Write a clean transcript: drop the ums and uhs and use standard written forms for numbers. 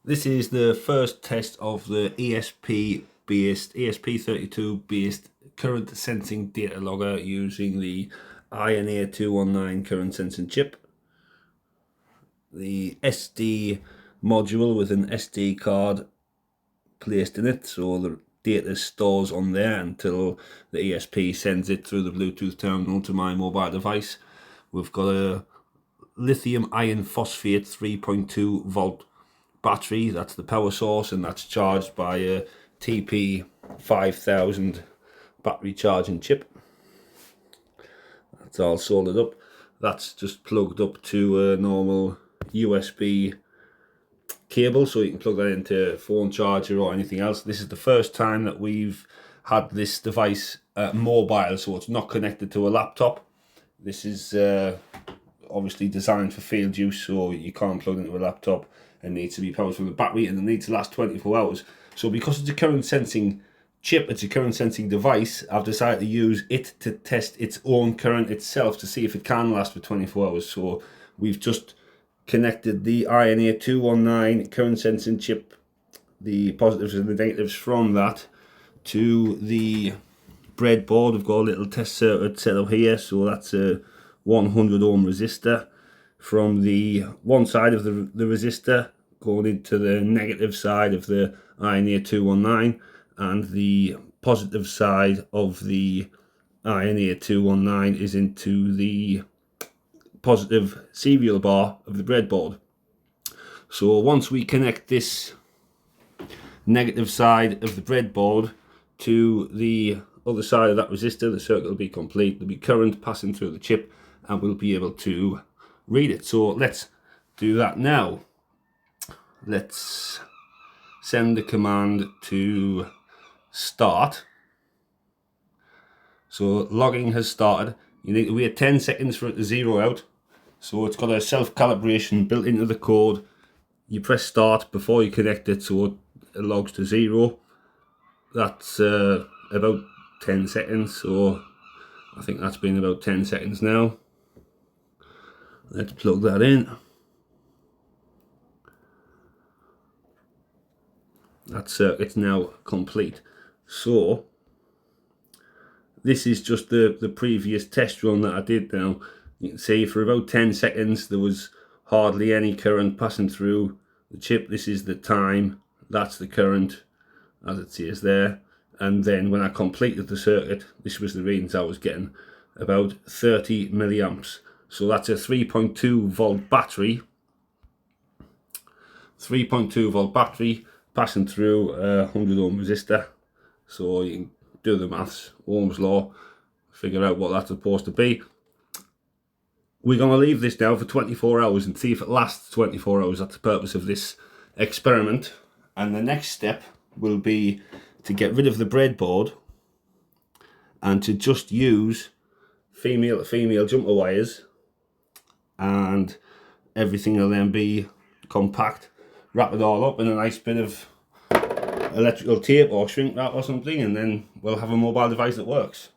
This is the first test of the ESP32 based current sensing data logger using the Ioneer 219 current sensing chip. The SD module with an SD card placed in it, so the data stores on there until the ESP sends it through the Bluetooth terminal to my mobile device. We've got a lithium iron phosphate 3.2 volt battery, that's the power source, and that's charged by a TP5000 battery charging chip. That's all soldered up. That's just plugged up to a normal USB cable, so you can plug that into a phone charger or anything else. This is the first time that we've had this device mobile, so it's not connected to a laptop. This is obviously designed for field use, so you can't plug it into a laptop. It needs to be powered from the battery, and it needs to last 24 hours. So because it's a current sensing chip, it's a current sensing device, I've decided to use it to test its own current itself to see if it can last for 24 hours. So we've just connected the Ioneer 219 current sensing chip, the positives and the negatives from that, to the breadboard. We've got a little test circuit set up here, so that's a 100 ohm resistor from the one side of the resistor going into the negative side of the Ioneer 219, and the positive side of the Ioneer 219 is into the positive serial bar of the breadboard. So once we connect this negative side of the breadboard to the other side of that resistor, the circuit will be complete. There'll be current passing through the chip, and we'll be able to read it. So let's do that now. Let's send the command to start. So logging has started. You need to wait 10 seconds for it to zero out. So it's got a self-calibration built into the code. You press start before you connect it, so it logs to 0. That's about 10 seconds, so I think that's been about 10 seconds now. Let's plug that in. That circuit's now complete. So this is just the previous test run that I did now. You can see for about 10 seconds there was hardly any current passing through the chip. This is the time, that's the current as it says there. And then when I completed the circuit, this was the readings I was getting, about 30 milliamps. So that's a 3.2 volt battery. 3.2 volt battery passing through a 100 ohm resistor. So you can do the maths, Ohm's law, figure out what that's supposed to be. We're going to leave this now for 24 hours and see if it lasts 24 hours. That's the purpose of this experiment. And the next step will be to get rid of the breadboard and to just use female to female jumper wires, and everything will then be compact. Wrap it all up in a nice bit of electrical tape or shrink wrap or something, and then we'll have a mobile device that works.